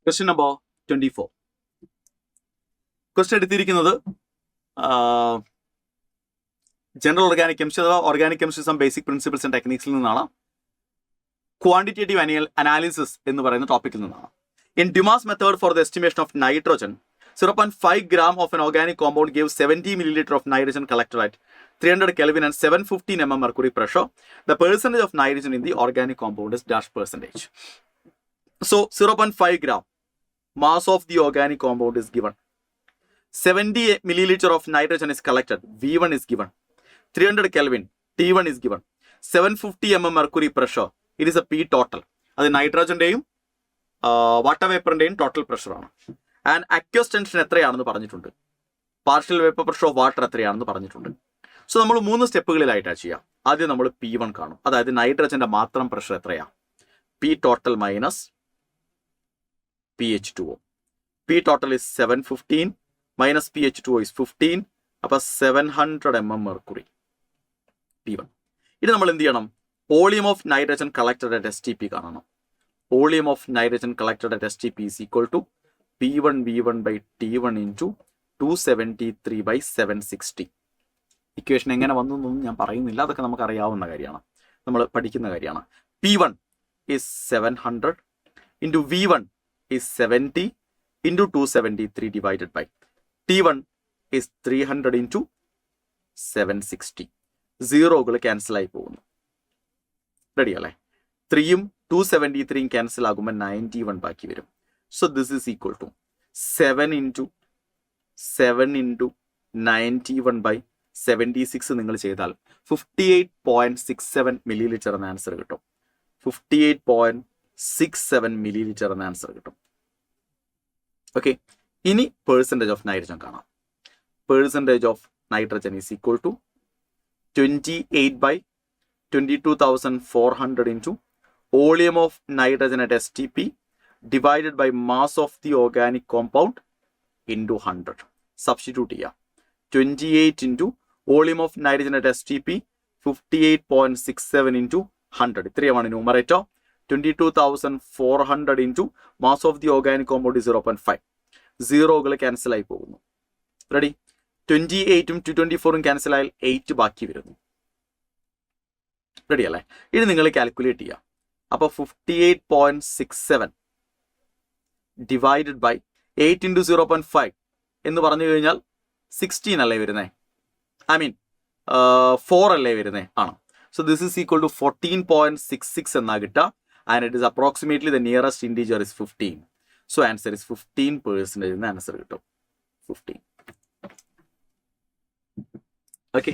Question number 24. Question എടുത്തിരിക്കുന്നത് general organic chemistry അഥവാ organic chemistry some basic principles and ടെക്നിക്സിൽ നിന്നാണ്. ക്വാണ്ടിറ്റേറ്റീവ് അനാലിസിസ് എന്ന് പറയുന്ന ടോപ്പിക്കിൽ നിന്നാണ്. In Dumas method for the estimation of nitrogen 0.5 gram of an organic compound gives 70 milliliter of nitrogen collected at 300 Kelvin and 715 mm mercury pressure. The percentage of nitrogen in the organic compound is dash percentage. So 0.5 gram mass of the organic compound is given. 70 milliliter of nitrogen is collected. V1 is given. 300 Kelvin T1 is given. 750 mm mercury pressure. It is a P total. അത് നൈട്രോജന്റെയും water വേപ്പറിന്റെയും total pressure ആണ്. And aqueous tension എത്രയാണെന്ന് പറഞ്ഞിട്ടുണ്ട്. Partial vapour pressure of water എത്രയാണെന്ന് പറഞ്ഞിട്ടുണ്ട്. So നമ്മൾ 3 സ്റ്റെപ്പുകളിലായിട്ടാണ് ചെയ്യാം. ആദ്യം നമ്മൾ P1 കാണും. അതായത് നൈട്രജന്റെ മാത്രം പ്രഷർ എത്രയാണ്? P total minus PH2O. P total is 715 minus PH2O is 15. അപ്പോൾ 700 mm mercury. P1. ഇത് നമ്മൾ എന്ത് ചെയ്യണം? Volume of nitrogen collected at STP കാണണം. Volume of nitrogen collected at STP is equal to P1 V1 by T1 into 273 by 760. Equation എങ്ങനെ വന്നു എന്നൊന്നും ഞാൻ പറയുന്നില്ല. അതൊക്കെ നമുക്ക് അറിയാവുന്ന കാര്യമാണ്, നമ്മൾ പഠിക്കുന്ന കാര്യമാണ്. P1 is 700 into V1 is 70 into 273 divided by T1 is 300 into 760. സീറോകൾ cancel ആയി പോകുന്നു. റെഡി അല്ലേ? 3യും 273യും ക്യാൻസൽ ആകുമ്പോൾ 91 ബാക്കി വരും. So this is equal to 7 into 91 by 76 നിങ്ങൾ ചെയ്താൽ 58.67 milliliter എന്ന ആൻസർ കിട്ടും. 58.67 milliliter എന്ന ആൻസർ കിട്ടും. ഓക്കെ, ഇനി പെർസെൻറ്റേജ് ഓഫ് നൈട്രജൻ കാണാം. Percentage of nitrogen is equal to 28 by 22,400 into volume of nitrogen at STP divided by mass of the organic compound into 100. Substitute ചെയ്യാം. 28 into volume of nitrogen at STP 58.67 into 100. ഇത്രയുമാണ് numerator. 22,400 into mass of the organic compound is 0.5. സീറോകൾ cancel ആയി പോകുന്നു. Ready? 28ഉം 224ഉം cancel ആയാൽ 8 ബാക്കി വരുന്നു. Ready അല്ലേ? ഇത് നിങ്ങൾ കാൽക്കുലേറ്റ് ചെയ്യാം. അപ്പോൾ 58.67 ഡിവൈഡഡ് ബൈ 8 into 0.5 എന്ന് പറഞ്ഞു കഴിഞ്ഞാൽ 16 അല്ലേ വരുന്നേ? ഐ മീൻ 4 അല്ലേ വരുന്നേ? ആണ്. So this is equal to 14.66 എന്നാ കിട്ടുക. And it is approximately the nearest integer is 15. So answer is 15% എന്ന് ആൻസർ കിട്ടും. 15. ഓക്കെ.